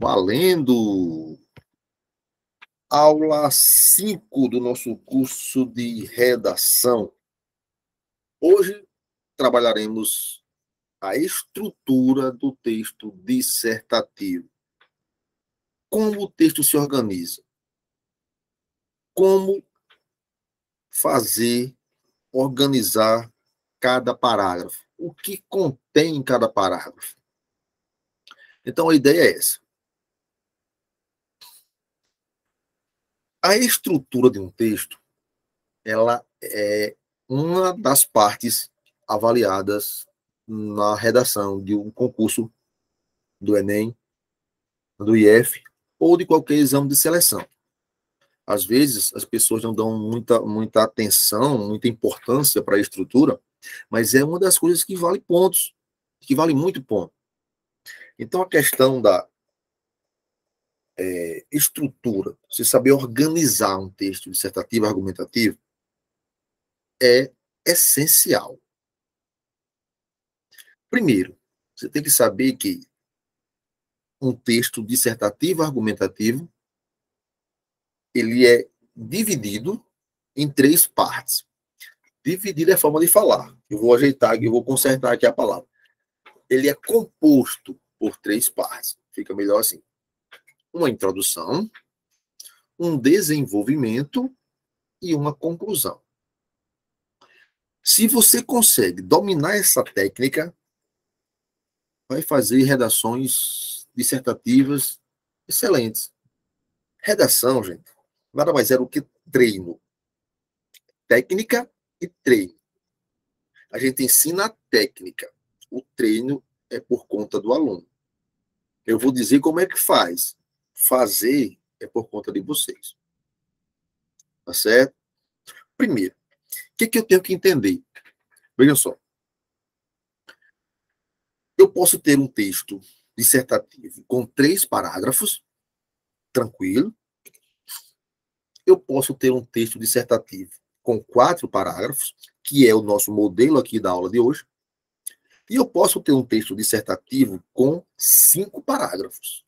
Valendo! Aula 5 do nosso curso de redação. Hoje trabalharemos a estrutura do texto dissertativo. Como o texto se organiza? Como organizar cada parágrafo? O que contém em cada parágrafo? Então, a ideia é essa. A estrutura de um texto, ela é uma das partes avaliadas na redação de um concurso do Enem, do IF ou de qualquer exame de seleção. Às vezes, as pessoas não dão muita atenção, muita importância para a estrutura, mas é uma das coisas que vale pontos, que vale muito ponto. Então, a questão da estrutura, você saber organizar um texto dissertativo, argumentativo, é essencial. Primeiro, você tem que saber que um texto dissertativo, argumentativo, ele é dividido em 3 partes. Dividir é a forma de falar. Eu vou ajeitar, eu vou consertar aqui a palavra. Ele é composto por 3 partes. Fica melhor assim. Uma introdução, um desenvolvimento e uma conclusão. Se você consegue dominar essa técnica, vai fazer redações dissertativas excelentes. Redação, gente, nada mais é do que treino. Técnica e treino. A gente ensina a técnica. O treino é por conta do aluno. Eu vou dizer como é que faz. Fazer é por conta de vocês. Tá certo? Primeiro, o que eu tenho que entender? Vejam só. Eu posso ter um texto dissertativo com 3 parágrafos, tranquilo. Eu posso ter um texto dissertativo com 4 parágrafos, que é o nosso modelo aqui da aula de hoje. E eu posso ter um texto dissertativo com 5 parágrafos.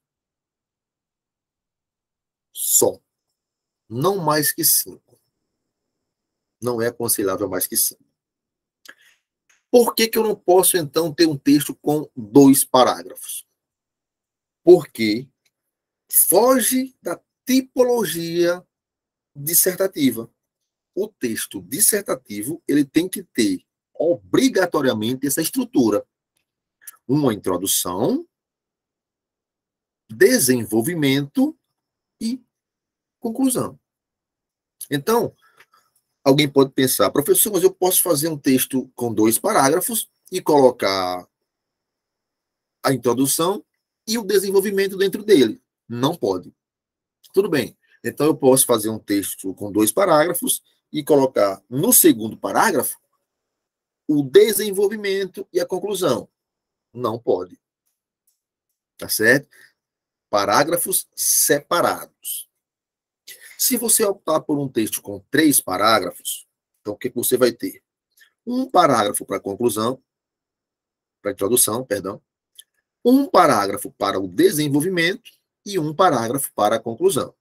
Só. Não mais que 5. Não é aconselhável mais que 5. Por que eu não posso, então, ter um texto com 2 parágrafos? Porque foge da tipologia dissertativa. O texto dissertativo, ele tem que ter, obrigatoriamente, essa estrutura. Uma introdução, desenvolvimento e conclusão. Então, alguém pode pensar, professor, mas eu posso fazer um texto com 2 parágrafos e colocar a introdução e o desenvolvimento dentro dele. Não pode. Tudo bem. Então, eu posso fazer um texto com 2 parágrafos e colocar no segundo parágrafo o desenvolvimento e a conclusão. Não pode. Tá certo? Parágrafos separados. Se você optar por um texto com 3 parágrafos, então o que você vai ter? Um parágrafo para a conclusão, para a introdução, perdão. Um parágrafo para o desenvolvimento e um parágrafo para a conclusão.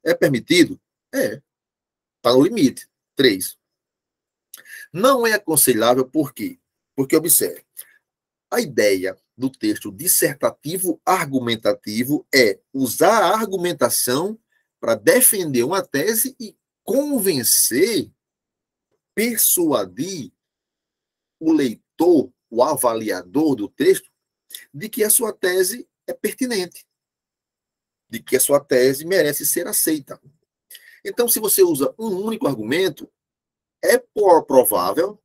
É permitido? É. Está no limite. 3. Não é aconselhável por quê? Porque, observe, a ideia do texto dissertativo argumentativo é usar a argumentação para defender uma tese e convencer, persuadir o leitor, o avaliador do texto, de que a sua tese é pertinente, de que a sua tese merece ser aceita. Então, se você usa um único argumento, é provável,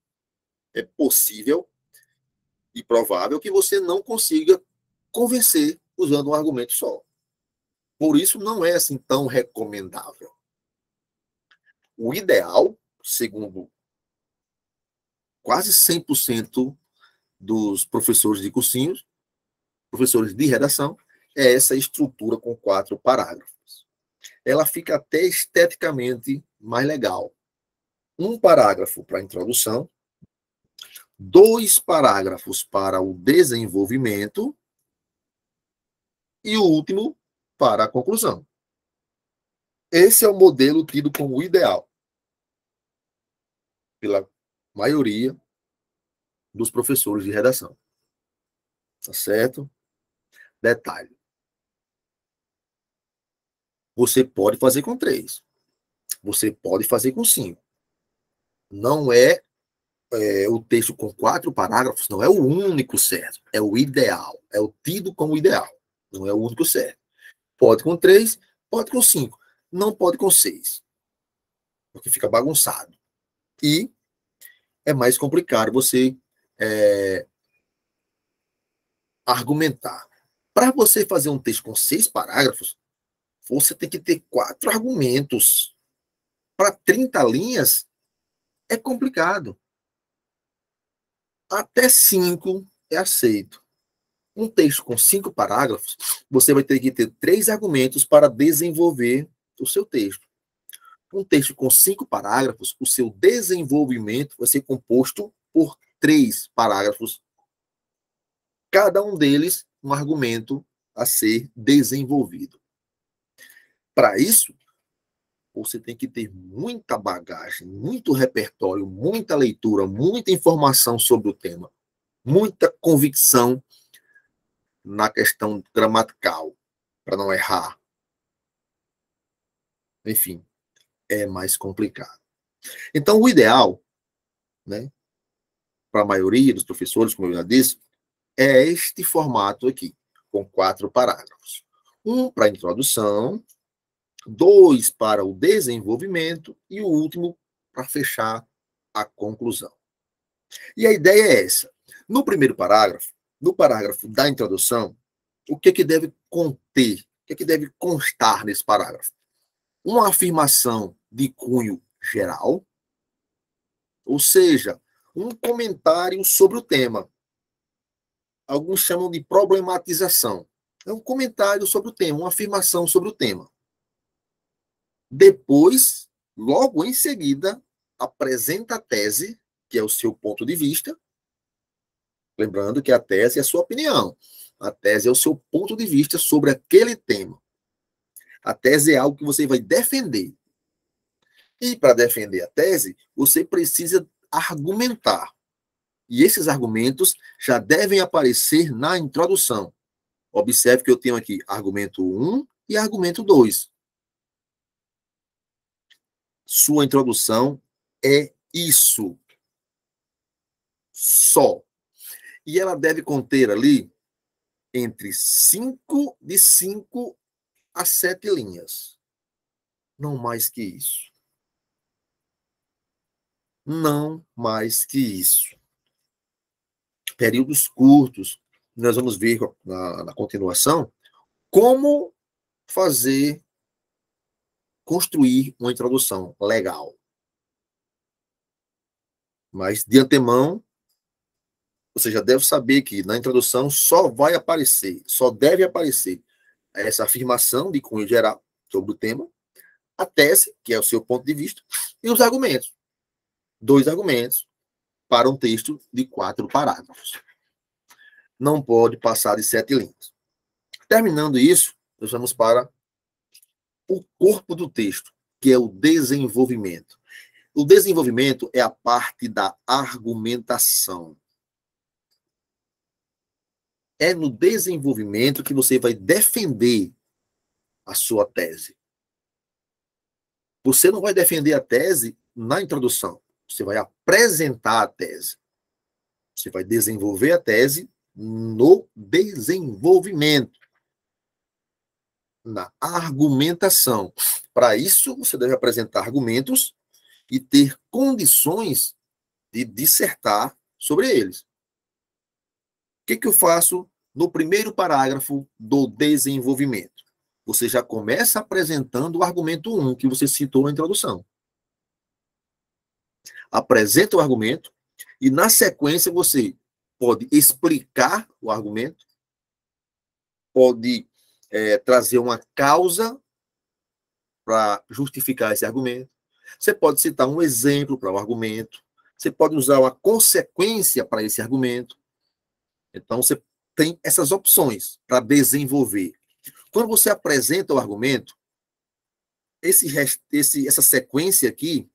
é possível e provável que você não consiga convencer usando um argumento só. Por isso, não é assim tão recomendável. O ideal, segundo quase 100% dos professores de cursinhos, professores de redação, é essa estrutura com 4 parágrafos. Ela fica até esteticamente mais legal. Um parágrafo para a introdução, 2 parágrafos para o desenvolvimento e o último para a conclusão. Esse é o modelo tido como ideal pela maioria dos professores de redação. Tá certo? Detalhe. Você pode fazer com 3. Você pode fazer com 5. Não é, o texto com 4 parágrafos, não é o único certo. É o ideal. É o tido como ideal. Não é o único certo. Pode com 3, pode com 5. Não pode com 6. Porque fica bagunçado. E é mais complicado você argumentar. Para você fazer um texto com 6 parágrafos, você tem que ter 4 argumentos. Para 30 linhas, é complicado. Até 5 é aceito. Um texto com 5 parágrafos, você vai ter que ter 3 argumentos para desenvolver o seu texto. Um texto com 5 parágrafos, o seu desenvolvimento vai ser composto por 3 parágrafos. Cada um deles, um argumento a ser desenvolvido. Para isso, você tem que ter muita bagagem, muito repertório, muita leitura, muita informação sobre o tema, muita convicção na questão gramatical, para não errar. Enfim, é mais complicado. Então, o ideal, né, para a maioria dos professores, como eu já disse, é este formato aqui, com 4 parágrafos. 1 para a introdução, 2 para o desenvolvimento e o último para fechar a conclusão. E a ideia é essa. No primeiro parágrafo, no parágrafo da introdução, o que deve conter, o que deve constar nesse parágrafo? Uma afirmação de cunho geral, ou seja, um comentário sobre o tema. Alguns chamam de problematização. É um comentário sobre o tema, uma afirmação sobre o tema. Depois, logo em seguida, apresenta a tese, que é o seu ponto de vista. Lembrando que a tese é a sua opinião. A tese é o seu ponto de vista sobre aquele tema. A tese é algo que você vai defender. E para defender a tese, você precisa argumentar. E esses argumentos já devem aparecer na introdução. Observe que eu tenho aqui argumento 1 e argumento 2. Sua introdução é isso. Só. E ela deve conter ali entre 5 a 7 linhas. Não mais que isso. Não mais que isso. Períodos curtos. Nós vamos ver na continuação como construir uma introdução legal. Mas, de antemão, você já deve saber que na introdução só deve aparecer essa afirmação de cunho geral sobre o tema, a tese, que é o seu ponto de vista, e os argumentos. 2 argumentos para um texto de 4 parágrafos. Não pode passar de 7 linhas. Terminando isso, nós vamos para o corpo do texto, que é o desenvolvimento. O desenvolvimento é a parte da argumentação. É no desenvolvimento que você vai defender a sua tese. Você não vai defender a tese na introdução. Você vai apresentar a tese. Você vai desenvolver a tese no desenvolvimento, na argumentação. Para isso, você deve apresentar argumentos e ter condições de dissertar sobre eles. O que eu faço no primeiro parágrafo do desenvolvimento? Você já começa apresentando o argumento 1, que você citou na introdução. Apresenta o argumento e, na sequência, você pode explicar o argumento, pode trazer uma causa para justificar esse argumento. Você pode citar um exemplo para o argumento. Você pode usar uma consequência para esse argumento. Então, você tem essas opções para desenvolver. Quando você apresenta o argumento, essa sequência aqui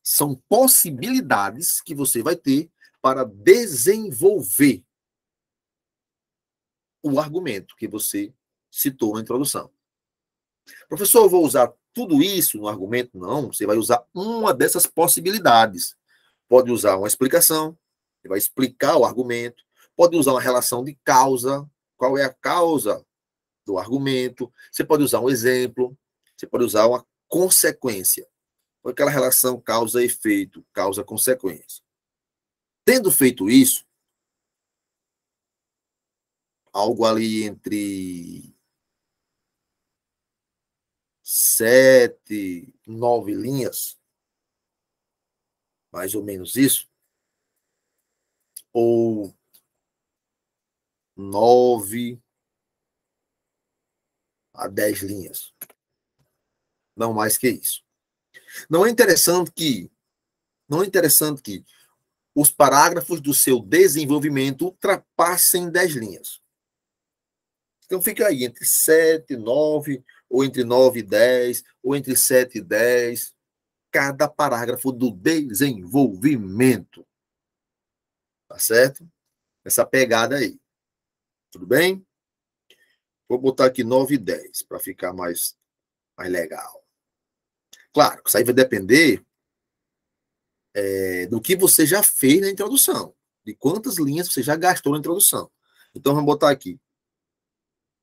são possibilidades que você vai ter para desenvolver o argumento que você citou na introdução. Professor, eu vou usar tudo isso no argumento? Não, você vai usar uma dessas possibilidades. Pode usar uma explicação, você vai explicar o argumento, pode usar uma relação de causa, qual é a causa do argumento, você pode usar um exemplo, você pode usar uma consequência. Aquela relação causa-efeito, causa-consequência. Tendo feito isso, algo ali entre 7, 9 linhas, mais ou menos isso, ou 9 a 10 linhas. Não mais que isso. Não é interessante que os parágrafos do seu desenvolvimento ultrapassem 10 linhas. Então fica aí entre 7 e 9, ou entre 9 e 10, ou entre 7 e 10, cada parágrafo do desenvolvimento. Tá certo? Essa pegada aí. Tudo bem? Vou botar aqui 9 e 10, para ficar mais legal. Claro, isso aí vai depender do que você já fez na introdução, de quantas linhas você já gastou na introdução. Então, vamos botar aqui.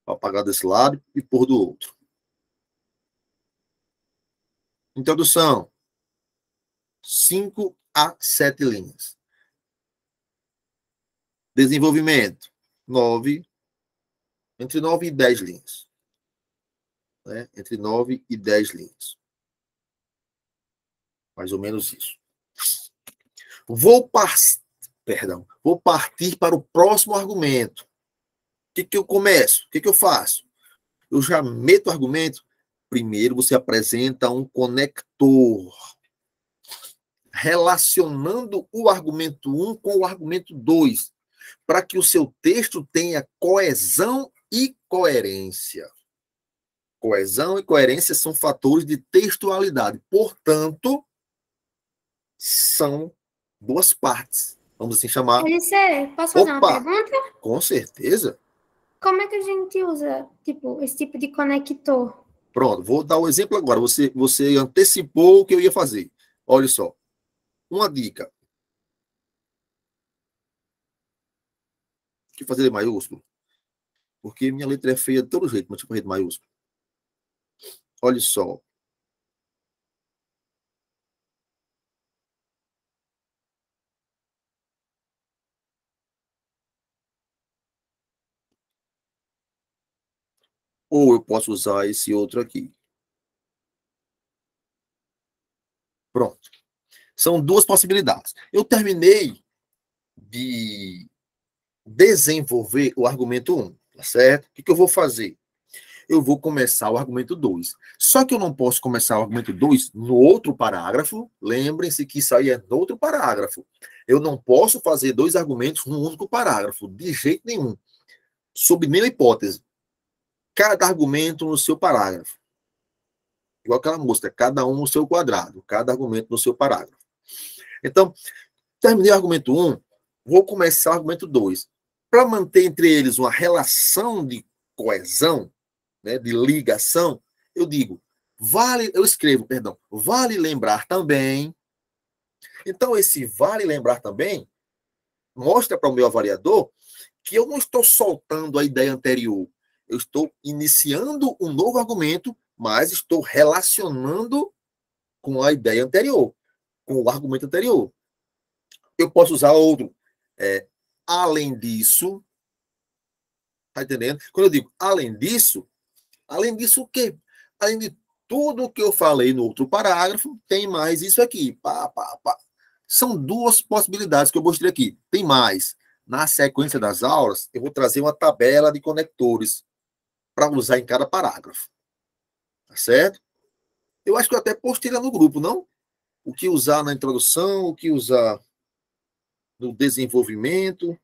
Vou apagar desse lado e pôr do outro. Introdução. 5 a 7 linhas. Desenvolvimento. 9. Entre 9 e 10 linhas. Né? Entre 9 e 10 linhas. Mais ou menos isso. Vou partir para o próximo argumento. O que eu começo? O que eu faço? Eu já meto o argumento. Primeiro, você apresenta um conector, relacionando o argumento 1 com o argumento 2, para que o seu texto tenha coesão e coerência. Coesão e coerência são fatores de textualidade. Portanto, são duas partes. Vamos assim chamar. LC, posso fazer uma pergunta? Com certeza. Como é que a gente usa, esse tipo de conector? Pronto, vou dar um exemplo agora. Você antecipou o que eu ia fazer. Olha só. Uma dica. Deixa eu fazer de maiúsculo. Porque minha letra é feia de todo jeito, mas deixa eu fazer de maiúsculo. Olha só. Ou eu posso usar esse outro aqui. Pronto. São duas possibilidades. Eu terminei de desenvolver o argumento 1, tá certo? O que eu vou fazer? Eu vou começar o argumento 2. Só que eu não posso começar o argumento 2 no outro parágrafo. Lembrem-se que isso aí é no outro parágrafo. Eu não posso fazer dois argumentos num único parágrafo, de jeito nenhum. Sob nenhuma hipótese. Cada argumento no seu parágrafo. Igual aquela música, cada um no seu quadrado, cada argumento no seu parágrafo. Então, terminei o argumento 1, vou começar o argumento 2. Para manter entre eles uma relação de coesão, né, de ligação, eu escrevo, vale lembrar também. Então, esse vale lembrar também mostra para o meu avaliador que eu não estou soltando a ideia anterior. Eu estou iniciando um novo argumento, mas estou relacionando com a ideia anterior, com o argumento anterior. Eu posso usar outro. Além disso, tá entendendo? Quando eu digo além disso o quê? Além de tudo que eu falei no outro parágrafo, tem mais isso aqui. São duas possibilidades que eu mostrei aqui. Tem mais. Na sequência das aulas, eu vou trazer uma tabela de conectores para usar em cada parágrafo. Tá certo? Eu acho que eu até postei lá no grupo, não? O que usar na introdução, o que usar no desenvolvimento,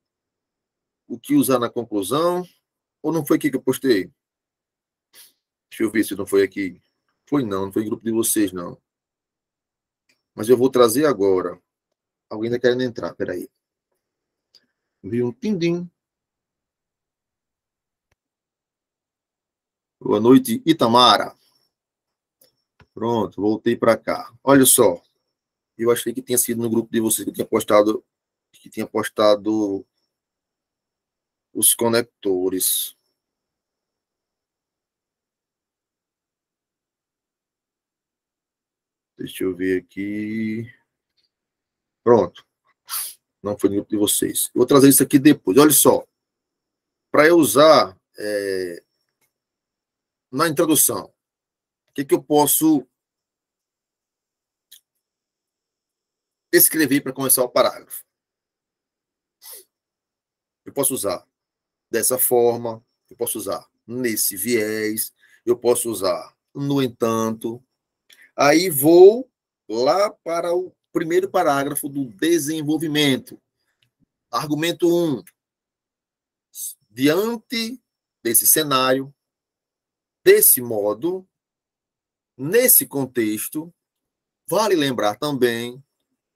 o que usar na conclusão. Ou não foi aqui que eu postei? Deixa eu ver se não foi aqui. Foi não, não foi em grupo de vocês, não. Mas eu vou trazer agora. Alguém está querendo entrar, peraí. Vi um tim-dim. Boa noite, Itamara. Pronto, voltei para cá. Olha só. Eu achei que tinha sido no grupo de vocês que tinha postado os conectores. Deixa eu ver aqui. Pronto. Não foi no grupo de vocês. Eu vou trazer isso aqui depois. Olha só. Para eu usar na introdução, o que eu posso escrever para começar o parágrafo? Eu posso usar dessa forma, eu posso usar nesse viés, eu posso usar no entanto. Aí vou lá para o primeiro parágrafo do desenvolvimento. Argumento 1. Diante desse cenário, desse modo, nesse contexto, vale lembrar também,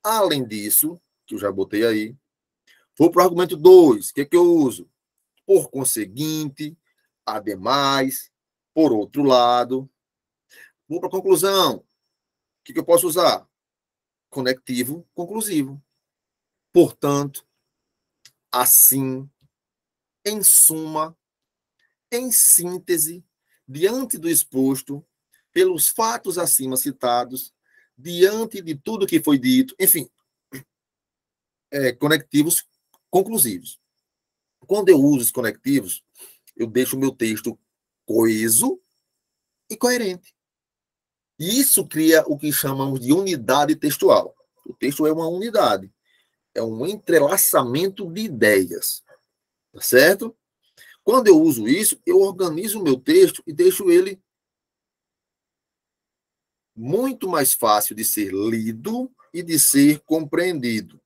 além disso, que eu já botei aí, vou para o argumento 2. O que é que eu uso? Por conseguinte, ademais, por outro lado. Vou para a conclusão. O que eu posso usar? Conectivo conclusivo. Portanto, assim, em suma, em síntese, diante do exposto, pelos fatos acima citados, diante de tudo que foi dito, enfim, conectivos conclusivos. Quando eu uso os conectivos, eu deixo o meu texto coeso e coerente. E isso cria o que chamamos de unidade textual. O texto é uma unidade, é um entrelaçamento de ideias, tá certo? Quando eu uso isso, eu organizo o meu texto e deixo ele muito mais fácil de ser lido e de ser compreendido.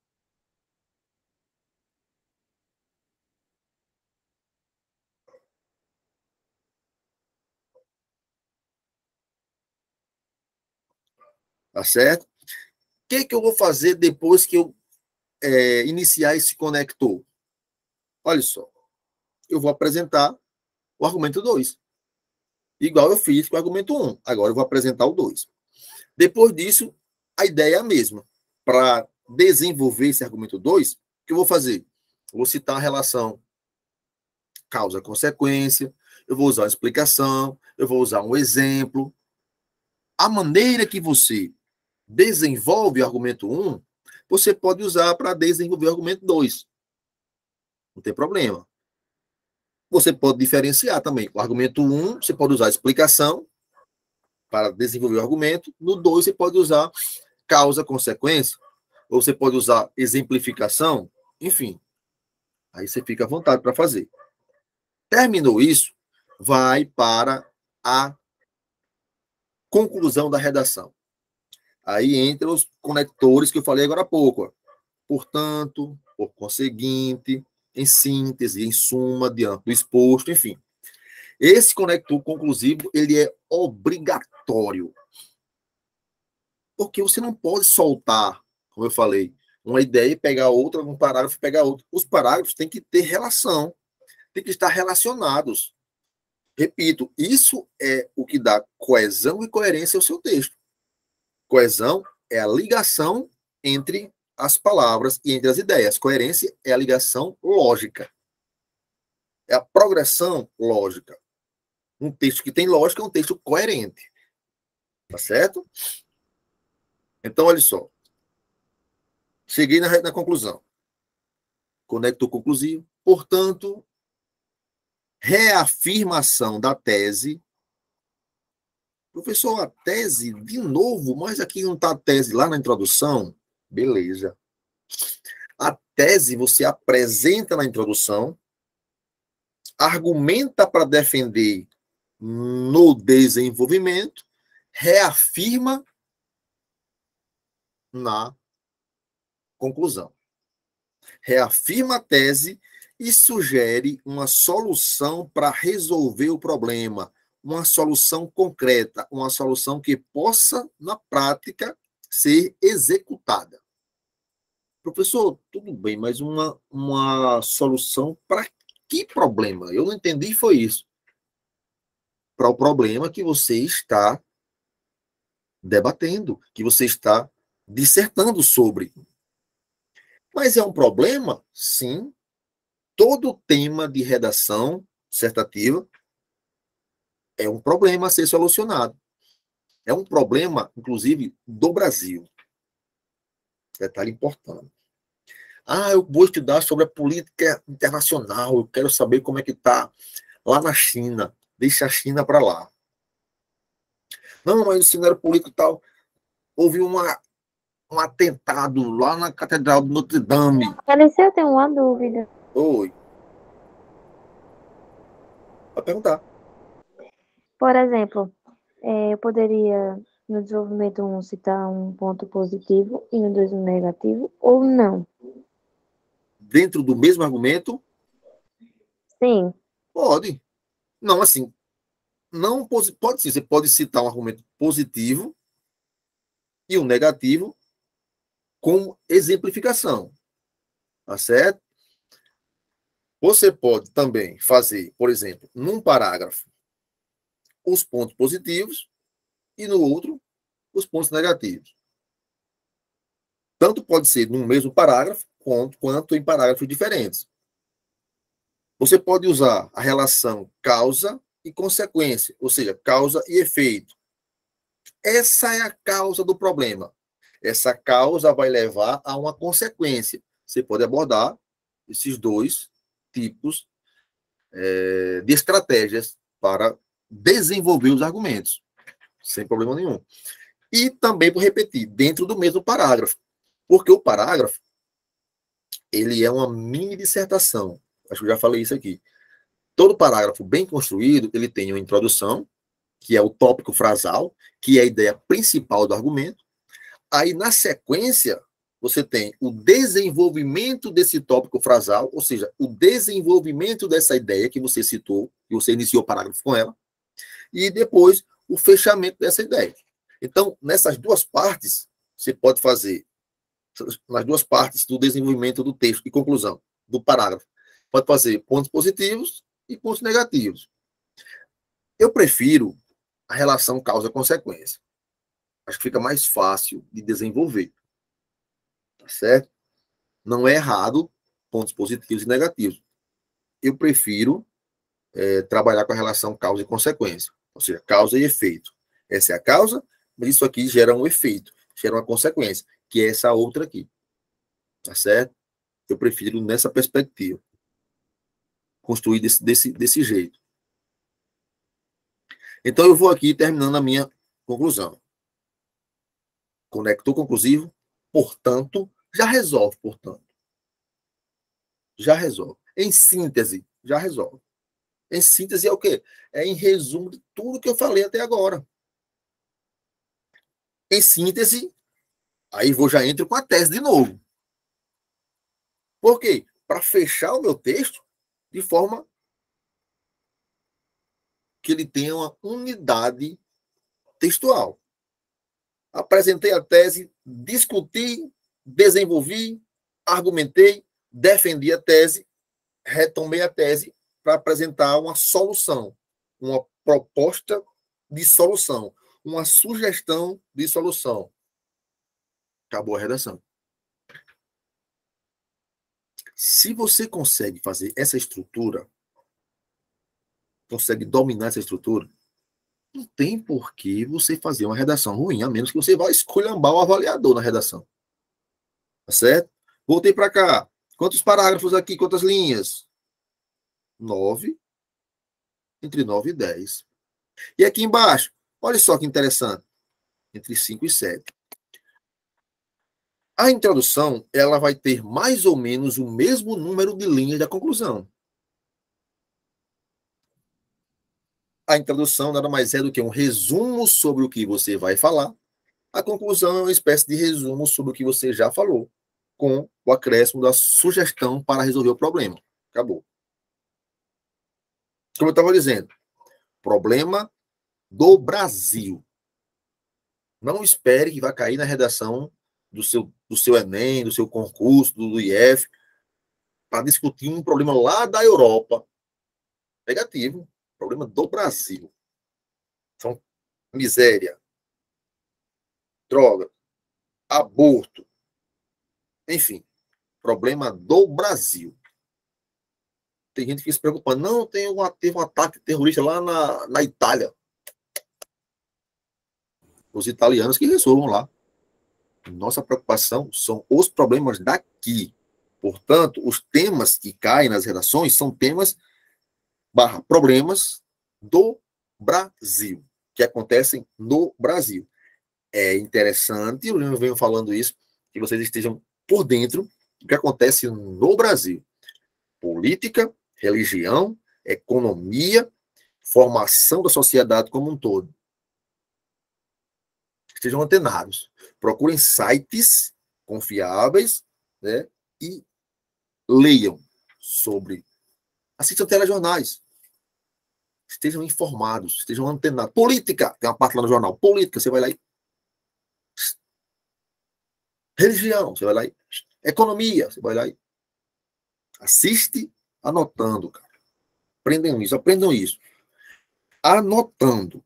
Tá certo? O que eu vou fazer depois que eu iniciar esse conector? Olha só, eu vou apresentar o argumento 2. Igual eu fiz com o argumento 1. Agora eu vou apresentar o 2. Depois disso, a ideia é a mesma. Para desenvolver esse argumento 2, o que eu vou fazer? Eu vou citar a relação causa-consequência, eu vou usar uma explicação, eu vou usar um exemplo. A maneira que você desenvolve o argumento 1, você pode usar para desenvolver o argumento 2. Não tem problema. Você pode diferenciar também. O argumento 1, você pode usar explicação para desenvolver o argumento. No 2, você pode usar causa-consequência. Ou você pode usar exemplificação. Enfim. Aí você fica à vontade para fazer. Terminou isso, vai para a conclusão da redação. Aí entra os conectores que eu falei agora há pouco. Portanto, por conseguinte, em síntese, em suma, diante do exposto, enfim. Esse conector conclusivo, ele é obrigatório. Porque você não pode soltar, como eu falei, uma ideia e pegar outra, um parágrafo e pegar outro. Os parágrafos têm que ter relação, têm que estar relacionados. Repito, isso é o que dá coesão e coerência ao seu texto. Coesão é a ligação entre as palavras e entre as ideias. Coerência é a ligação lógica. É a progressão lógica. Um texto que tem lógica é um texto coerente. Tá certo? Então, olha só. Cheguei na conclusão. Conector conclusivo. Portanto, reafirmação da tese. Professor, a tese, de novo, mas aqui não está a tese lá na introdução? Beleza. A tese você apresenta na introdução, argumenta para defender no desenvolvimento, reafirma na conclusão. Reafirma a tese e sugere uma solução para resolver o problema, uma solução concreta, uma solução que possa, na prática, ser executada. Professor, tudo bem, mas uma solução para que problema? Eu não entendi, foi isso. Para o problema que você está debatendo, que você está dissertando sobre. Mas é um problema? Sim. Todo tema de redação dissertativa é um problema a ser solucionado. É um problema, inclusive, do Brasil. Detalhe importante. Eu vou estudar sobre a política internacional, eu quero saber como é que está lá na China. Deixa a China para lá. Não, mas o cenário político e tal, houve um atentado lá na Catedral de Notre Dame. Alice, eu tenho uma dúvida. Oi. Vai perguntar. Por exemplo, eu poderia, no desenvolvimento 1, citar um ponto positivo e no 2 um negativo, ou não? Dentro do mesmo argumento? Sim. Pode. Não, assim, não pode sim. Você pode citar um argumento positivo e um negativo com exemplificação. Tá certo? Você pode também fazer, por exemplo, num parágrafo, os pontos positivos e no outro, os pontos negativos. Tanto pode ser no mesmo parágrafo, quanto em parágrafos diferentes. Você pode usar a relação causa e consequência, ou seja, causa e efeito. Essa é a causa do problema. Essa causa vai levar a uma consequência. Você pode abordar esses dois tipos de estratégias para desenvolver os argumentos, sem problema nenhum. E também, por repetir, dentro do mesmo parágrafo. Porque o parágrafo, ele é uma mini dissertação. Acho que eu já falei isso aqui. Todo parágrafo bem construído, ele tem uma introdução, que é o tópico frasal, que é a ideia principal do argumento. Aí, na sequência, você tem o desenvolvimento desse tópico frasal, ou seja, o desenvolvimento dessa ideia que você citou, que você iniciou o parágrafo com ela, e depois o fechamento dessa ideia. Então, nessas duas partes, você pode fazer, nas duas partes do desenvolvimento do texto e conclusão do parágrafo, pode fazer pontos positivos e pontos negativos. Eu prefiro a relação causa-consequência. Acho que fica mais fácil de desenvolver. Tá certo? Não é errado pontos positivos e negativos. Eu prefiro trabalhar com a relação causa e consequência. Ou seja, causa e efeito. Essa é a causa, mas isso aqui gera um efeito, gera uma consequência, que é essa outra aqui. Tá certo? Eu prefiro nessa perspectiva. Construir desse jeito. Então, eu vou aqui terminando a minha conclusão. Conector conclusivo, portanto, já resolve, portanto. Já resolve. Em síntese, já resolve. Em síntese é o quê? É em resumo de tudo que eu falei até agora. Em síntese, aí já entro com a tese de novo. Por quê? Para fechar o meu texto de forma que ele tenha uma unidade textual. Apresentei a tese, discuti, desenvolvi, argumentei, defendi a tese, retomei a tese para apresentar uma solução, uma proposta de solução, uma sugestão de solução. Acabou a redação. Se você consegue fazer essa estrutura, consegue dominar essa estrutura, não tem por que você fazer uma redação ruim, a menos que você vá esculhambar o avaliador na redação. Tá certo? Voltei para cá. Quantos parágrafos aqui? Quantas linhas? 9. Entre 9 e 10. E aqui embaixo, olha só que interessante. Entre 5 e 7. A introdução, ela vai ter mais ou menos o mesmo número de linhas da conclusão. A introdução nada mais é do que um resumo sobre o que você vai falar. A conclusão é uma espécie de resumo sobre o que você já falou, com o acréscimo da sugestão para resolver o problema. Acabou. Como eu estava dizendo, problema do Brasil. Não espere que vai cair na redação do seu Enem, do seu concurso, do IF, para discutir um problema lá da Europa. Negativo. Problema do Brasil. São miséria, droga, aborto, enfim, problema do Brasil. Tem gente que se preocupa. Não, teve um ataque terrorista lá na Itália. Os italianos que resolvam lá. Nossa preocupação são os problemas daqui. Portanto, os temas que caem nas redações são temas problemas do Brasil, que acontecem no Brasil. É interessante, eu venho falando isso, que vocês estejam por dentro do que acontece no Brasil. Política, religião, economia, formação da sociedade como um todo. Estejam antenados. Procurem sites confiáveis, né, e leiam sobre. Assistam telejornais. Estejam informados, estejam antenados. Política, tem uma parte lá no jornal. Política, você vai lá e... Religião, você vai lá e... Economia, você vai lá e... Assiste anotando, cara. Aprendam isso. Anotando.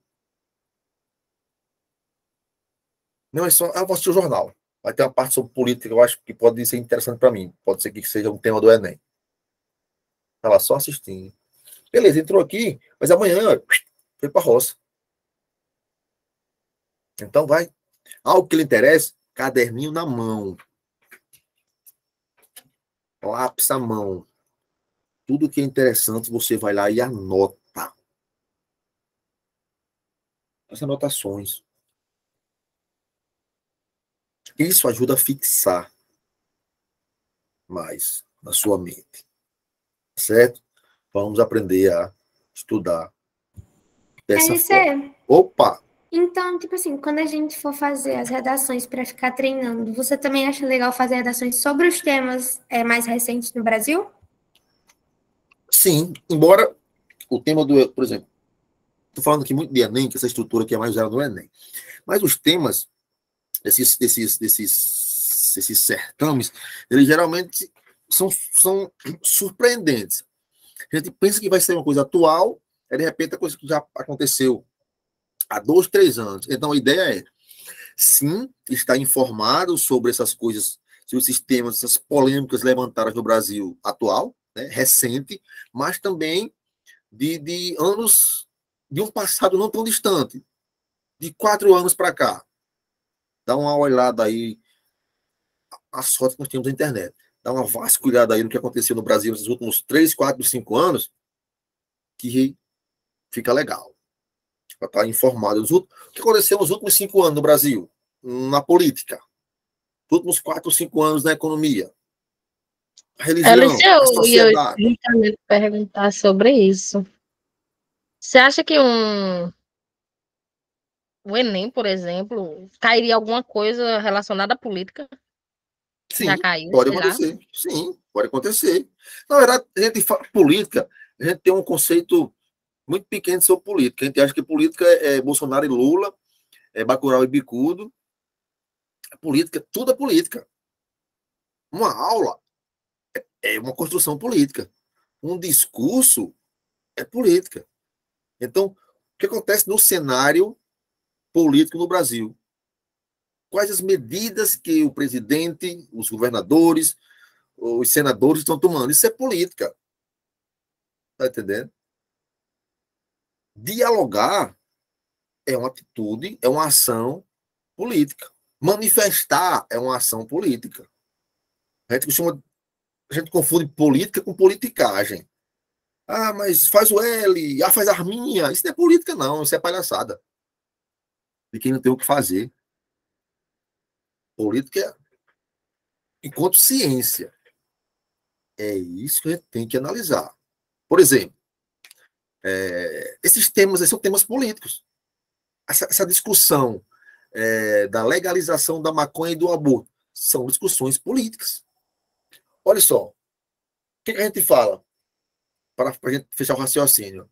Não é só... eu vou assistir o jornal. Vai ter uma parte sobre política que eu acho que pode ser interessante para mim. Pode ser que seja um tema do Enem. Tá lá, só assistindo. Beleza, entrou aqui, mas amanhã foi para a roça. Então vai. Algo que lhe interessa, caderninho na mão. Lápis à mão. Tudo que é interessante, você vai lá e anota. As anotações. Isso ajuda a fixar mais na sua mente. Certo? Vamos aprender a estudar dessa forma. Opa! Então, tipo assim, quando a gente for fazer as redações para ficar treinando, você também acha legal fazer redações sobre os temas mais recentes no Brasil? Sim, embora o tema do, por exemplo, estou falando aqui muito de Enem, que essa estrutura aqui é mais usada no Enem, mas os temas desses certames, eles geralmente são surpreendentes. A gente pensa que vai ser uma coisa atual, é de repente a coisa que já aconteceu há 2, 3 anos. Então a ideia é, sim, estar informado sobre essas coisas, sobre esses temas, essas polêmicas levantadas no Brasil atual, né, recente, mas também de anos, de um passado não tão distante, de 4 anos para cá. Dá uma olhada aí, a sorte que nós temos na internet. Dá uma vasculhada aí no que aconteceu no Brasil nos últimos 3, 4, 5 anos, que fica legal. Para estar informado. O que aconteceu nos últimos 5 anos no Brasil? Na política. Nos últimos 4, 5 anos na economia. A religião, a sociedade. Eu ia perguntar sobre isso. Você acha que o Enem, por exemplo, cairia alguma coisa relacionada à política? Sim, já caiu, pode acontecer. Sim, pode acontecer. Na verdade, a gente fala política, a gente tem um conceito muito pequeno sobre política. A gente acha que política é Bolsonaro e Lula, é Bacurau e Bicudo. Política, tudo é política. Uma aula é uma construção política. Um discurso é política. Então, o que acontece no cenário político no Brasil? Quais as medidas que o presidente, os governadores, os senadores estão tomando? Isso é política. Está entendendo? Dialogar é uma atitude, é uma ação política. Manifestar é uma ação política. A gente confunde política com politicagem. Ah, mas faz o L, faz a arminha. Isso não é política, não. Isso é palhaçada. De quem não tem o que fazer. Política enquanto ciência. É isso que a gente tem que analisar. Por exemplo, esses temas são temas políticos. Essa discussão da legalização da maconha e do aborto são discussões políticas. Olha só, o que a gente fala para a gente fechar o raciocínio?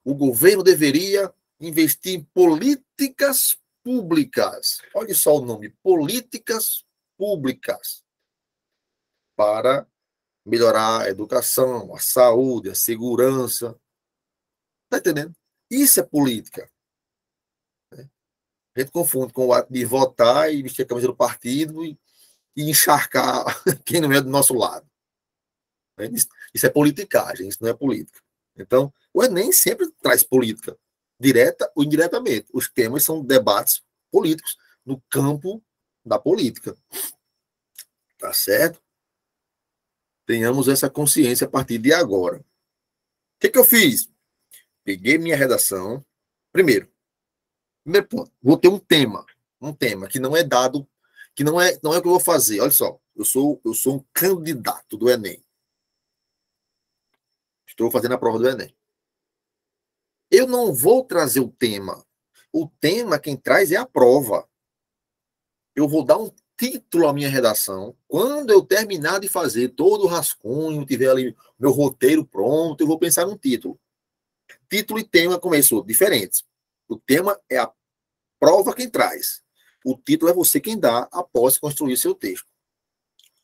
O governo deveria investir em políticas públicas. Olha só o nome, políticas públicas, para melhorar a educação, a saúde, a segurança. Está entendendo? Isso é política. A gente confunde com o ato de votar e vestir a camisa do partido e encharcar quem não é do nosso lado. Isso é politicagem, isso não é política. Então, o Enem sempre traz política, direta ou indiretamente. Os temas são debates políticos no campo da política. Tá certo? Tenhamos essa consciência a partir de agora. O que eu fiz? Peguei minha redação. Primeiro ponto, vou ter um tema que não é dado, que não é o que eu vou fazer. Olha só, eu sou um candidato do Enem. Estou fazendo a prova do Enem. Eu não vou trazer o tema. O tema quem traz é a prova. Eu vou dar um título à minha redação. Quando eu terminar de fazer todo o rascunho, tiver ali meu roteiro pronto, eu vou pensar num título. Título e tema começam diferentes. O tema é a prova quem traz. O título é você quem dá após construir seu texto.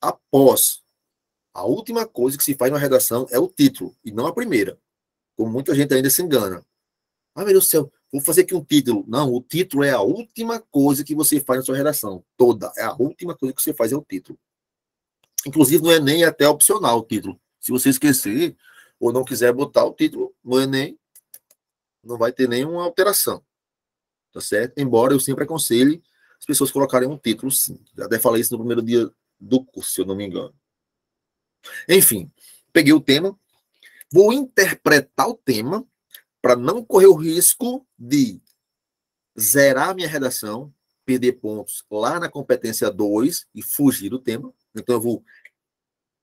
Após. A última coisa que se faz na redação é o título, e não a primeira. Como muita gente ainda se engana. Ah, meu Deus do céu, vou fazer aqui um título. Não, o título é a última coisa que você faz na sua redação. Toda. É a última coisa que você faz é o título. Inclusive, no Enem é até opcional o título. Se você esquecer ou não quiser botar o título no Enem, não vai ter nenhuma alteração. Tá certo? Embora eu sempre aconselhe as pessoas colocarem um título, sim. Já até falei isso no primeiro dia do curso, se eu não me engano. Enfim, peguei o tema, vou interpretar o tema para não correr o risco de zerar minha redação, perder pontos lá na competência 2 e fugir do tema. Então eu vou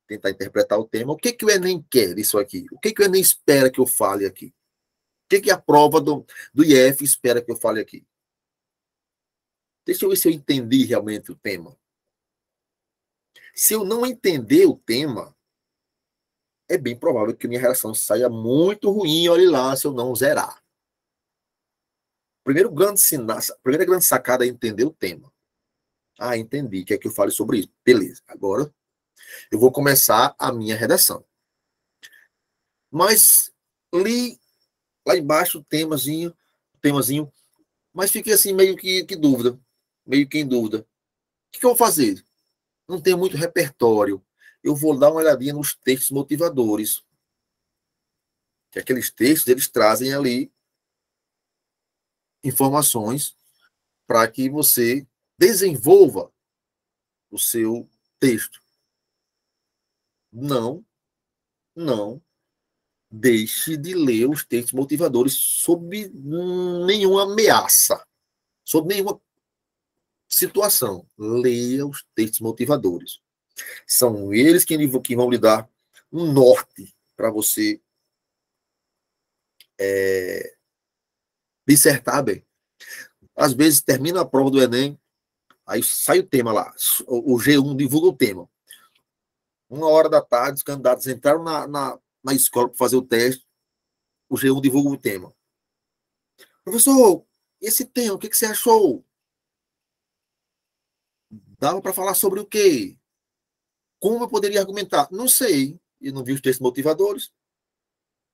tentar interpretar o tema. O que o Enem quer disso aqui? O que o Enem espera que eu fale aqui? O que a prova do IF espera que eu fale aqui? Deixa eu ver se eu entendi realmente o tema. Se eu não entender o tema, é bem provável que minha redação saia muito ruim, olhe lá, se eu não zerar. Primeira grande sacada é entender o tema. Ah, entendi, quer que eu fale sobre isso? Beleza, agora eu vou começar a minha redação. Mas li lá embaixo o temazinho, mas fiquei assim meio que em dúvida. O que eu vou fazer? Não tenho muito repertório. Eu vou dar uma olhadinha nos textos motivadores. Que aqueles textos, eles trazem ali informações para que você desenvolva o seu texto. Não deixe de ler os textos motivadores sob nenhuma ameaça, sob nenhuma situação. Leia os textos motivadores. São eles que vão lhe dar um norte para você dissertar bem. Às vezes termina a prova do Enem, aí sai o tema lá, o G1 divulga o tema. 1h da tarde, os candidatos entraram na escola para fazer o teste, o G1 divulga o tema. Professor, esse tema, o que você achou? Dava para falar sobre o quê? Como eu poderia argumentar? Não sei. Eu não vi os textos motivadores.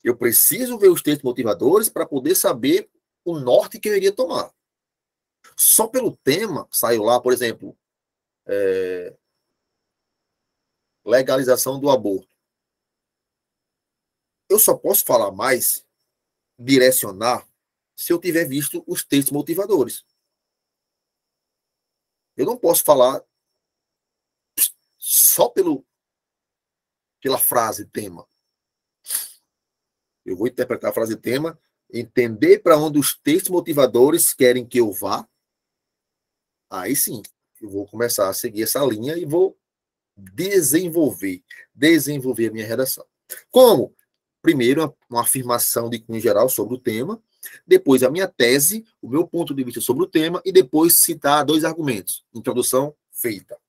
Eu preciso ver os textos motivadores para poder saber o norte que eu iria tomar. Só pelo tema, saiu lá, por exemplo, legalização do aborto. Eu só posso falar mais, direcionar, se eu tiver visto os textos motivadores. Eu não posso falar só pela frase tema. Eu vou interpretar a frase tema, entender para onde os textos motivadores querem que eu vá. Aí sim, eu vou começar a seguir essa linha e vou desenvolver a minha redação. Como? Primeiro, uma afirmação de cunho geral sobre o tema, depois a minha tese, o meu ponto de vista sobre o tema, e depois citar 2 argumentos. Introdução feita.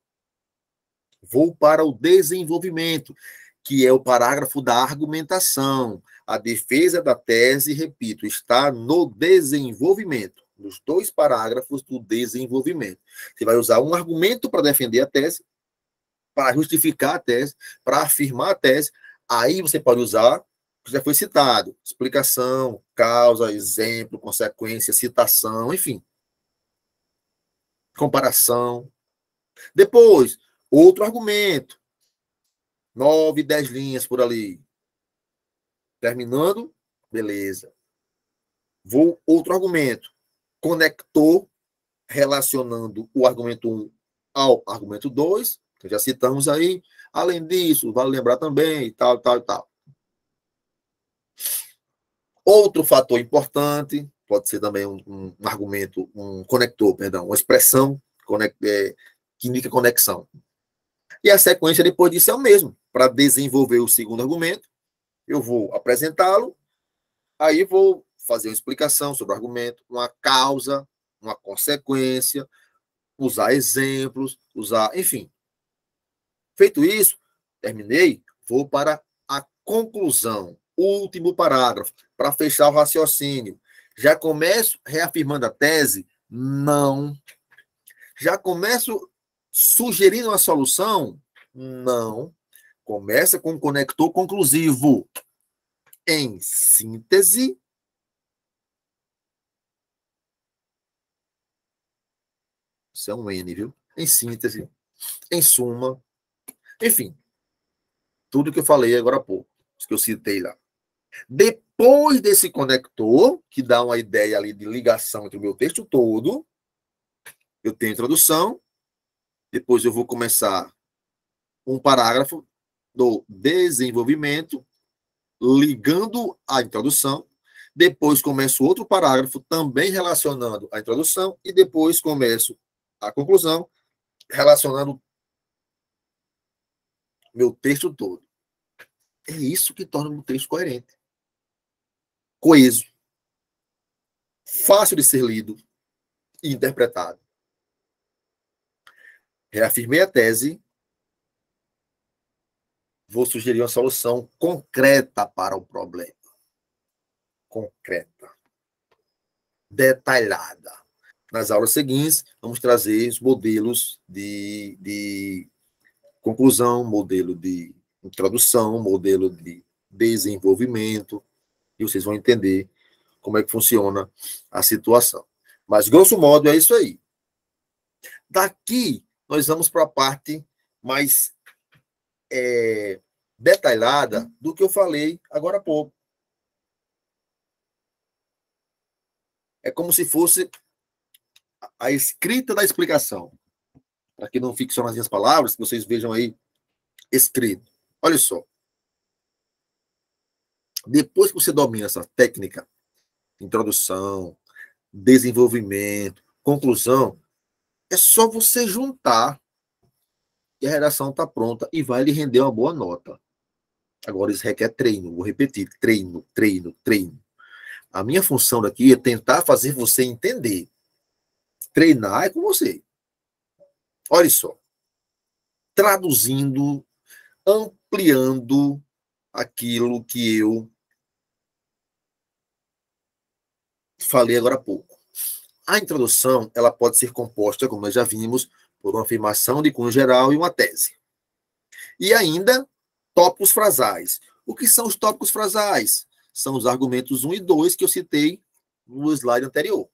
Vou para o desenvolvimento, que é o parágrafo da argumentação. A defesa da tese, repito, está no desenvolvimento, nos 2 parágrafos do desenvolvimento. Você vai usar um argumento para defender a tese, para justificar a tese, para afirmar a tese. Aí você pode usar, que já foi citado, explicação, causa, exemplo, consequência, citação, enfim. Comparação. Depois, outro argumento. 9, 10 linhas por ali. Terminando, beleza. Vou outro argumento. Conector, relacionando o argumento 1 ao argumento 2, que já citamos aí. Além disso, vale lembrar também, tal. Outro fator importante, pode ser também um argumento, um conector, perdão, uma expressão que indica conexão. E a sequência depois disso é o mesmo. Para desenvolver o segundo argumento, eu vou apresentá-lo, aí vou fazer uma explicação sobre o argumento, uma causa, uma consequência, usar exemplos, enfim. Feito isso, terminei, vou para a conclusão, último parágrafo, para fechar o raciocínio. Já começo reafirmando a tese? Não. Já começo sugerindo uma solução? Não. Começa com um conector conclusivo. Em síntese, isso é um N, viu? Em síntese, em suma, enfim, tudo que eu falei agora há pouco, que eu citei lá. Depois desse conector, que dá uma ideia ali de ligação entre o meu texto todo, eu tenho introdução, depois eu vou começar um parágrafo do desenvolvimento, ligando a introdução, depois começo outro parágrafo também relacionando a introdução e depois começo a conclusão relacionando meu texto todo. É isso que torna o meu texto coerente. Coeso. Fácil de ser lido e interpretado. Reafirmei a tese, vou sugerir uma solução concreta para o problema. Concreta. Detalhada. Nas aulas seguintes, vamos trazer os modelos de conclusão, modelo de introdução, modelo de desenvolvimento, e vocês vão entender como é que funciona a situação. Mas, grosso modo, é isso aí. Daqui, nós vamos para a parte mais detalhada do que eu falei agora há pouco. É como se fosse a escrita da explicação. Para que não fique só nas minhas palavras, que vocês vejam aí escrito. Olha só. Depois que você domina essa técnica, introdução, desenvolvimento, conclusão, é só você juntar e a redação está pronta e vai lhe render uma boa nota. Agora isso requer treino. Vou repetir. Treino, treino, treino. A minha função daqui é tentar fazer você entender. Treinar é com você. Olha só. Traduzindo, ampliando aquilo que eu falei agora há pouco. A introdução, ela pode ser composta, como nós já vimos, por uma afirmação de cunho geral e uma tese. E ainda, tópicos frasais. O que são os tópicos frasais? São os argumentos 1 e 2 que eu citei no slide anterior.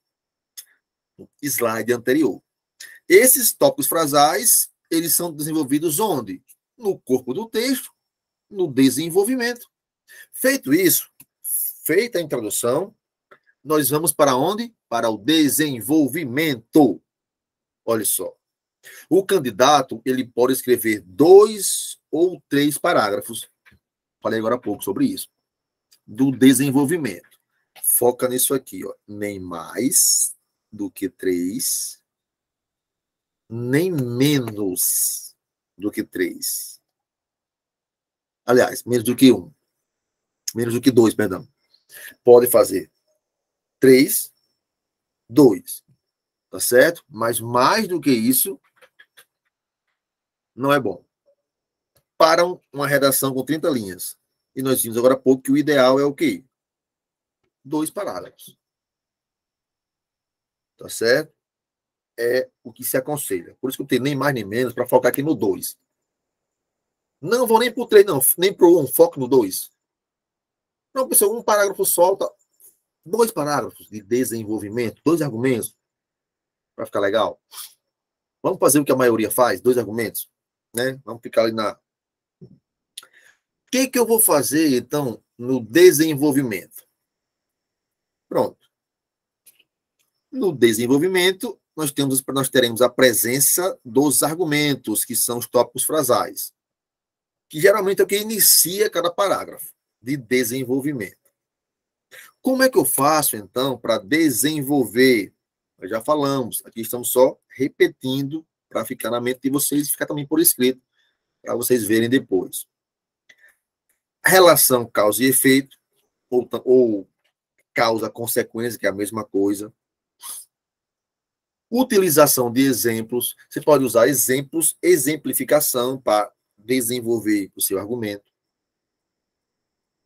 Esses tópicos frasais, eles são desenvolvidos onde? No corpo do texto, no desenvolvimento. Feito isso, feita a introdução, nós vamos para onde? Para o desenvolvimento. Olha só. O candidato, ele pode escrever 2 ou 3 parágrafos. Falei agora há pouco sobre isso. Do desenvolvimento. Foca nisso aqui, ó. Nem mais do que 3, nem menos do que 3. Aliás, menos do que 1. Menos do que 2, perdão. Pode fazer 3, 2. Tá certo? Mas mais do que isso, não é bom. Para uma redação com 30 linhas, E nós vimos agora há pouco que o ideal é o quê? 2 parágrafos. Tá certo? É o que se aconselha. Por isso que eu tenho nem mais nem menos para focar aqui no 2. Não vou nem para o 3, não. Nem para o 1, foco no 2. Não, pessoal, um parágrafo solta 2 parágrafos de desenvolvimento, 2 argumentos, para ficar legal. Vamos fazer o que a maioria faz, 2 argumentos, né? Vamos ficar ali na... O que eu vou fazer, então, no desenvolvimento? Pronto. No desenvolvimento, nós teremos a presença dos argumentos, que são os tópicos frasais, que geralmente é o que inicia cada parágrafo de desenvolvimento. Como é que eu faço, então, para desenvolver? Nós já falamos, aqui estamos só repetindo para ficar na mente de vocês e ficar também por escrito, para vocês verem depois. Relação causa e efeito, ou causa-consequência, que é a mesma coisa. Utilização de exemplos. Você pode usar exemplos, exemplificação para desenvolver o seu argumento.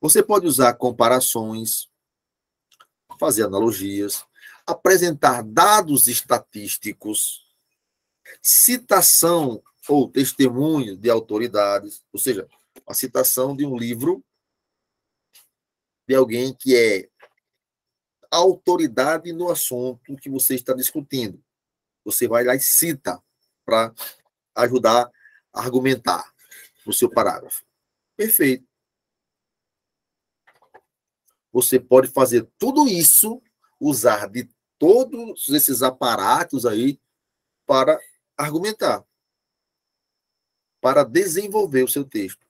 Você pode usar comparações, fazer analogias, apresentar dados estatísticos, citação ou testemunho de autoridades, ou seja, a citação de um livro de alguém que é autoridade no assunto que você está discutindo. Você vai lá e cita para ajudar a argumentar no seu parágrafo. Perfeito. Você pode fazer tudo isso, usar de todos esses aparatos aí para argumentar, para desenvolver o seu texto.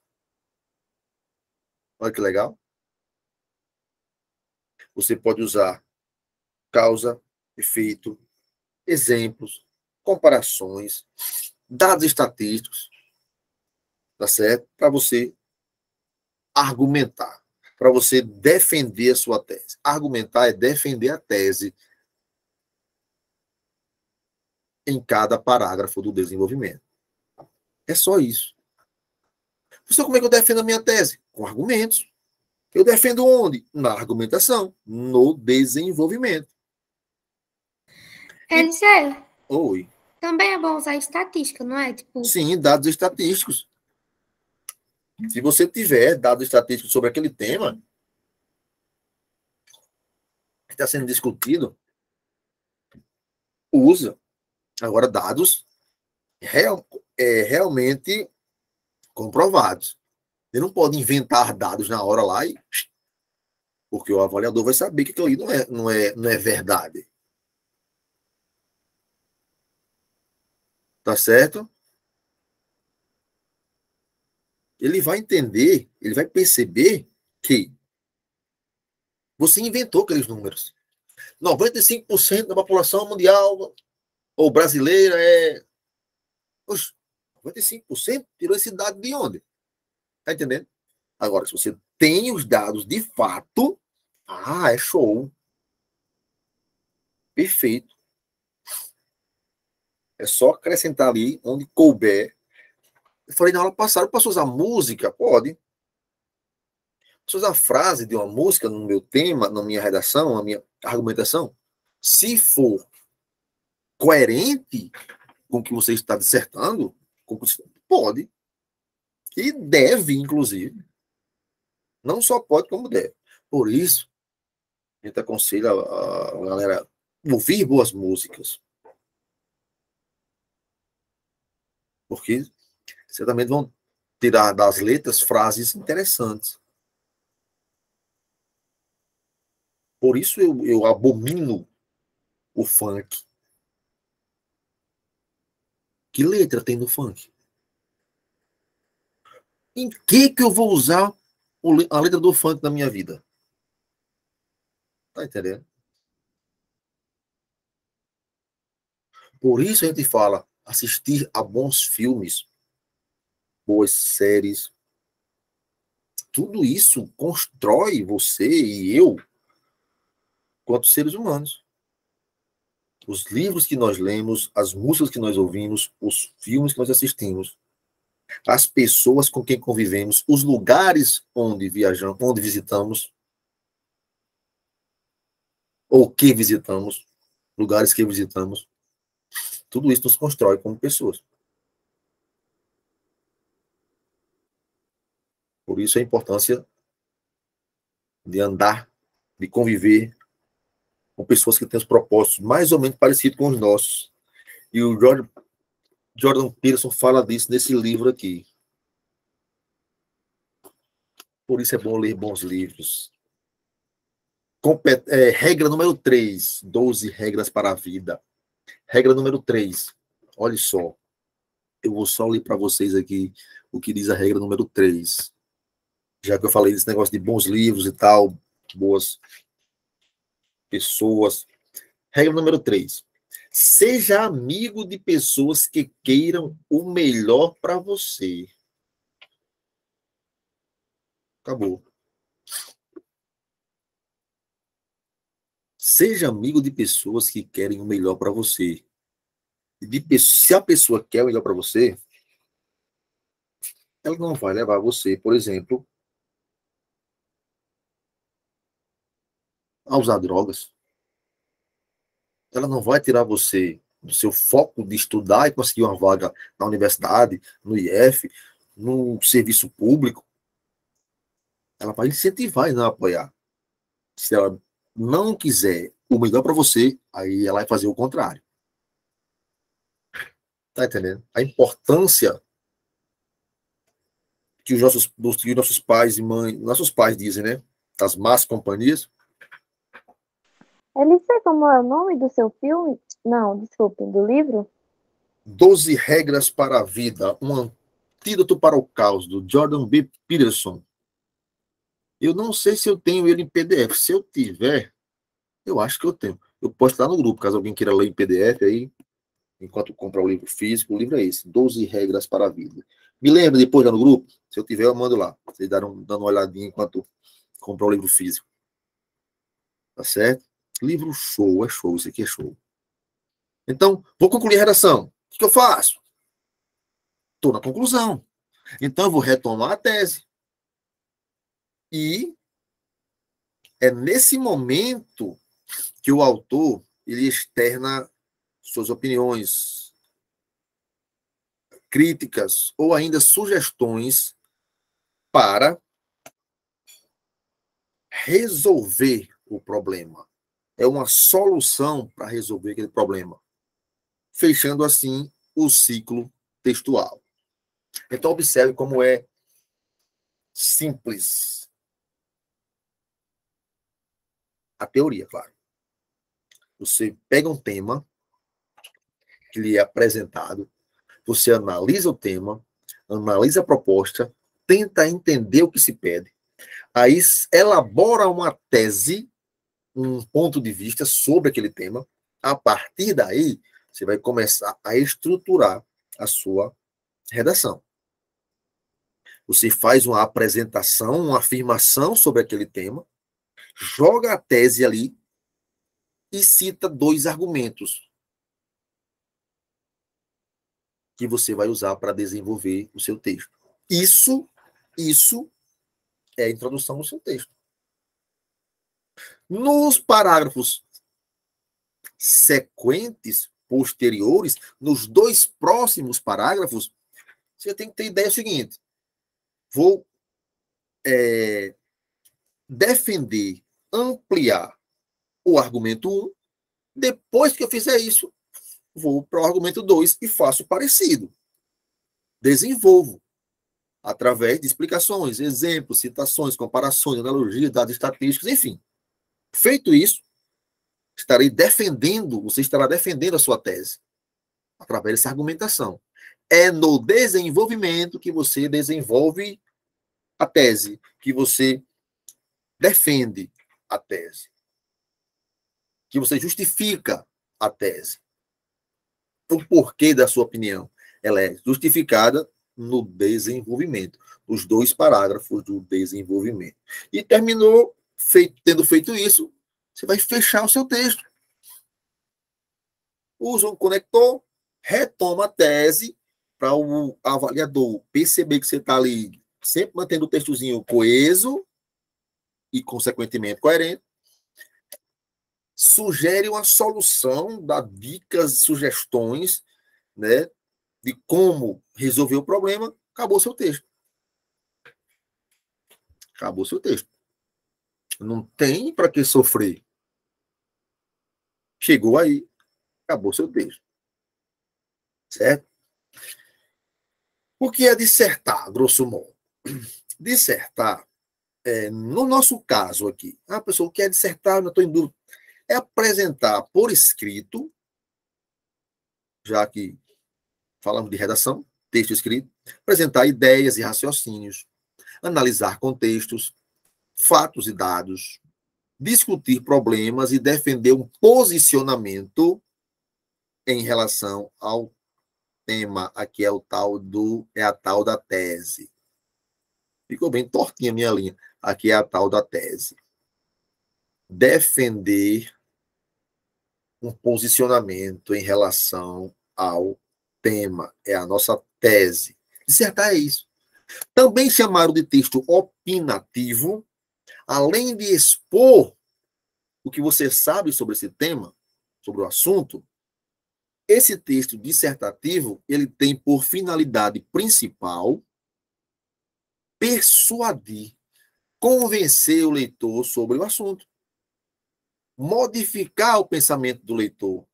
Olha que legal. Você pode usar causa, efeito, exemplos, comparações, dados estatísticos, tá certo? Para você argumentar, para você defender a sua tese. Argumentar é defender a tese em cada parágrafo do desenvolvimento. É só isso. Professor, como é que eu defendo a minha tese? Com argumentos. Eu defendo onde? Na argumentação, no desenvolvimento. Eliseu, Oi. também é bom usar estatística, não é? Tipo, Sim, dados estatísticos. Se você tiver dados estatísticos sobre aquele tema que está sendo discutido, usa. Agora, dados realmente comprovados. Você não pode inventar dados na hora lá, porque o avaliador vai saber que aquilo ali não é verdade. Tá certo? Ele vai entender, ele vai perceber que você inventou aqueles números. 95% da população mundial ou brasileira é... Oxe, 95% tirou esse dado de onde? Tá entendendo? Agora, se você tem os dados de fato, é show. Perfeito. É só acrescentar ali onde couber. Eu falei na aula passada, eu posso usar música? Pode. Posso usar a frase de uma música no meu tema, na minha redação, na minha argumentação? Se for coerente com o que você está dissertando, pode. E deve, inclusive. Não só pode, como deve. Por isso, a gente aconselha a galera ouvir boas músicas. Porque certamente vão tirar das letras frases interessantes. Por isso eu abomino o funk. Que letra tem no funk? Em que eu vou usar a letra do funk na minha vida? Tá entendendo? Por isso a gente fala assistir a bons filmes, boas séries. Tudo isso constrói você e eu quanto seres humanos. Os livros que nós lemos, as músicas que nós ouvimos, os filmes que nós assistimos. as pessoas com quem convivemos, os lugares onde viajamos, onde visitamos, ou que visitamos, lugares que visitamos, tudo isso nos constrói como pessoas. Por isso a importância de andar, de conviver com pessoas que têm os propósitos mais ou menos parecidos com os nossos. E o Jordan Peterson fala disso nesse livro aqui. Por isso é bom ler bons livros. Regra número 3, 12 regras para a vida. Regra número 3, olha só. Eu vou só ler para vocês aqui o que diz a regra número 3. Já que eu falei desse negócio de bons livros e tal, boas pessoas. Regra número 3. Seja amigo de pessoas que queiram o melhor para você. Acabou. Seja amigo de pessoas que querem o melhor para você. Se a pessoa quer o melhor para você, ela não vai levar você, por exemplo, a usar drogas. Ela não vai tirar você do seu foco de estudar e conseguir uma vaga na universidade, no IF, no serviço público. Ela vai incentivar e não apoiar. Se ela não quiser o melhor para você, aí ela vai fazer o contrário. Tá entendendo? A importância que os nossos pais e mães, nossos pais dizem, né? Das más companhias. Ele sei como é o nome do seu filme? Não, desculpe, do livro? 12 regras para a vida, um antídoto para o caos, do Jordan B. Peterson. Eu não sei se eu tenho ele em PDF. Se eu tiver, eu acho que eu tenho. Eu posso estar no grupo, caso alguém queira ler em PDF aí, enquanto compra o livro físico. O livro é esse, 12 regras para a vida. Me lembra depois lá no grupo? Se eu tiver, eu mando lá. Vocês dando uma olhadinha enquanto comprar o livro físico. Tá certo? Livro show, é show. Isso aqui é show. Então, vou concluir a redação. O que eu faço? Estou na conclusão. Então, eu vou retomar a tese. E é nesse momento que o autor ele externa suas opiniões, críticas ou ainda sugestões para resolver o problema. É uma solução para resolver aquele problema. Fechando assim o ciclo textual. Então, observe como é simples a teoria, claro. Você pega um tema que lhe é apresentado, você analisa o tema, analisa a proposta, tenta entender o que se pede, aí elabora uma tese, um ponto de vista sobre aquele tema. A partir daí, você vai começar a estruturar a sua redação. Você faz uma apresentação, uma afirmação sobre aquele tema, joga a tese ali e cita 2 argumentos que você vai usar para desenvolver o seu texto. Isso é a introdução do seu texto. Nos parágrafos sequentes, posteriores, nos 2 próximos parágrafos, você tem que ter ideia seguinte. Vou defender, ampliar o argumento 1. Depois que eu fizer isso, vou para o argumento 2 e faço parecido. Desenvolvo através de explicações, exemplos, citações, comparações, analogias, dados estatísticos, enfim. Feito isso, você estará defendendo a sua tese através dessa argumentação. É no desenvolvimento que você desenvolve a tese, que você defende a tese, que você justifica a tese. O porquê da sua opinião. Ela é justificada no desenvolvimento, os 2 parágrafos do desenvolvimento. E terminou, tendo feito isso, você vai fechar o seu texto. Usa um conector, retoma a tese para o avaliador perceber que você está ali sempre mantendo o textozinho coeso e, consequentemente, coerente, sugere uma solução, dá dicas, sugestões, né, de como resolver o problema, acabou seu texto. Acabou seu texto. Não tem para que sofrer. Chegou aí, acabou seu texto. Certo? O que é dissertar, grosso modo? Dissertar, no nosso caso aqui, a pessoa quer dissertar, não estou em dúvida, é apresentar por escrito, já que falamos de redação, texto escrito, apresentar ideias e raciocínios, analisar contextos, fatos e dados, discutir problemas e defender um posicionamento em relação ao tema. Aqui é a tal da tese. Ficou bem tortinha a minha linha. Aqui é a tal da tese. Defender um posicionamento em relação ao tema. É a nossa tese. Dissertar é isso. Também chamaram de texto opinativo, além de expor o que você sabe sobre esse tema, sobre o assunto. Esse texto dissertativo, ele tem por finalidade principal persuadir, convencer o leitor sobre o assunto, modificar o pensamento do leitor,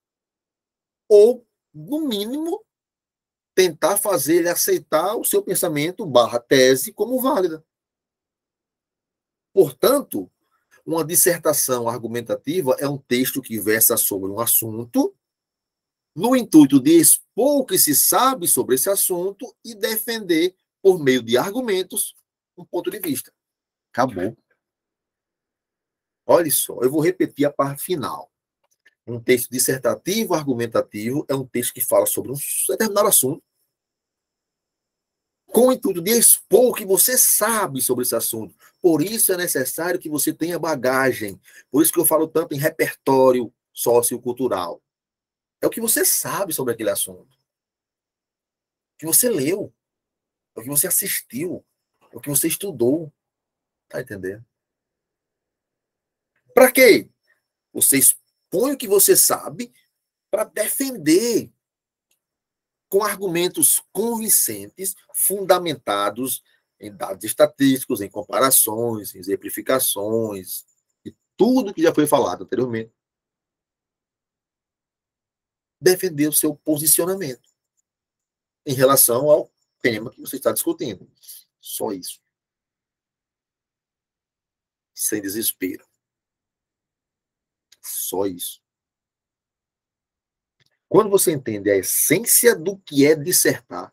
ou, no mínimo, tentar fazer ele aceitar o seu pensamento / tese como válida. Portanto, uma dissertação argumentativa é um texto que versa sobre um assunto, no intuito de expor o que se sabe sobre esse assunto e defender, por meio de argumentos, um ponto de vista. Acabou. Olha só, eu vou repetir a parte final. Um texto dissertativo, argumentativo, é um texto que fala sobre um determinado assunto, com o intuito de expor o que você sabe sobre esse assunto. Por isso é necessário que você tenha bagagem. Por isso que eu falo tanto em repertório sociocultural. É o que você sabe sobre aquele assunto. O que você leu. É o que você assistiu. É o que você estudou. Tá entendendo? Para quê? Você expõe o que você sabe para defender com argumentos convincentes, fundamentados em dados estatísticos, em comparações, em exemplificações, e tudo que já foi falado anteriormente. Defender o seu posicionamento em relação ao tema que você está discutindo. Só isso. Sem desespero. Só isso. Quando você entende a essência do que é dissertar,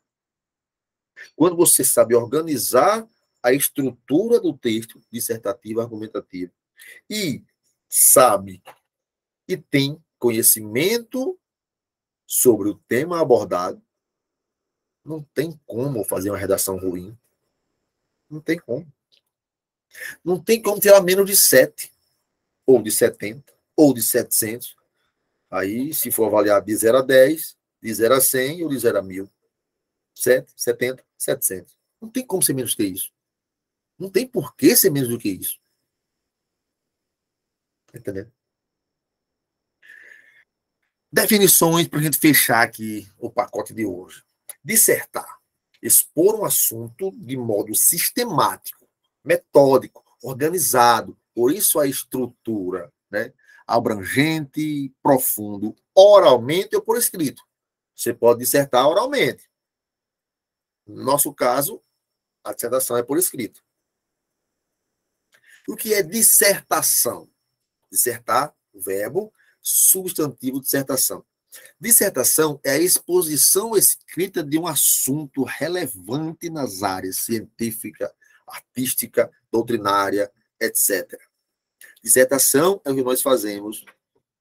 quando você sabe organizar a estrutura do texto dissertativo, argumentativo, e sabe e tem conhecimento sobre o tema abordado, não tem como fazer uma redação ruim. Não tem como. Não tem como tirar menos de 7, ou de 70, ou de 700. Aí, se for avaliar de 0 a 10, de 0 a 100 ou de 0 a 1000. 7, 70, 700. Não tem como ser menos que isso. Não tem por que ser menos do que isso. Entendeu? Definições para a gente fechar aqui o pacote de hoje. Dissertar. Expor um assunto de modo sistemático, metódico, organizado. Por isso a estrutura, né? Abrangente, profundo, oralmente ou por escrito. Você pode dissertar oralmente. No nosso caso, a dissertação é por escrito. O que é dissertação? Dissertar, verbo, substantivo, dissertação. Dissertação é a exposição escrita de um assunto relevante nas áreas científica, artística, doutrinária, etc. Dissertação é o que nós fazemos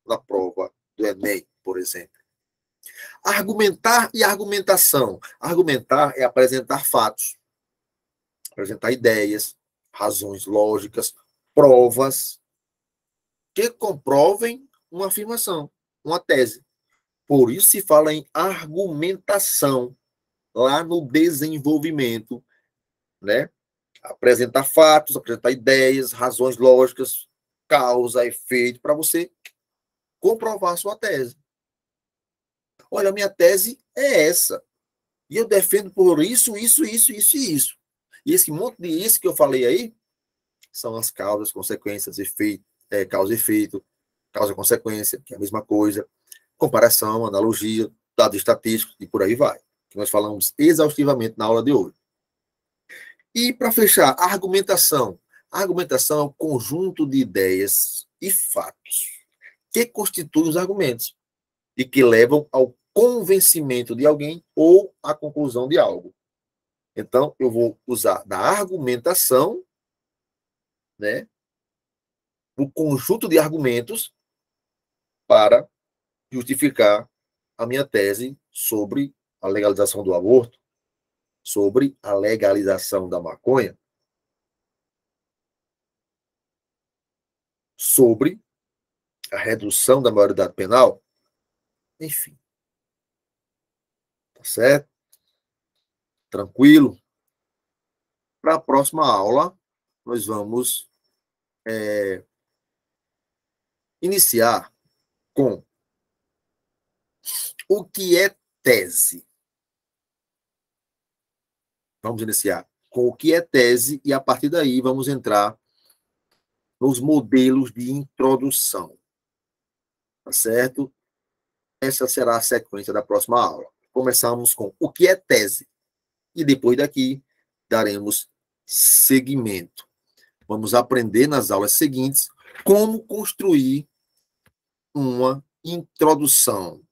na prova do Enem, por exemplo. Argumentar e argumentação. Argumentar é apresentar fatos, apresentar ideias, razões lógicas, provas que comprovem uma afirmação, uma tese. Por isso se fala em argumentação. lá no desenvolvimento, né? Apresentar fatos, apresentar ideias, razões lógicas, causa, efeito, para você comprovar a sua tese. Olha, a minha tese é essa. E eu defendo por isso, isso, isso, isso e isso. E esse monte de isso que eu falei aí são as causas, consequências, efeito, causa e efeito, causa e consequência, que é a mesma coisa, comparação, analogia, dados estatísticos e por aí vai. Que nós falamos exaustivamente na aula de hoje. E para fechar, a argumentação. A argumentação é um conjunto de ideias e fatos que constituem os argumentos e que levam ao convencimento de alguém ou à conclusão de algo. Então, eu vou usar da argumentação, né, o conjunto de argumentos para justificar a minha tese sobre a legalização do aborto, sobre a legalização da maconha, sobre a redução da maioridade penal, enfim. Tá certo? Tranquilo? Para a próxima aula, nós vamos iniciar com o que é tese. Vamos iniciar com o que é tese e, a partir daí, vamos entrar nos modelos de introdução. Tá certo? Essa será a sequência da próxima aula. Começamos com o que é tese. E depois daqui, daremos seguimento. Vamos aprender nas aulas seguintes como construir uma introdução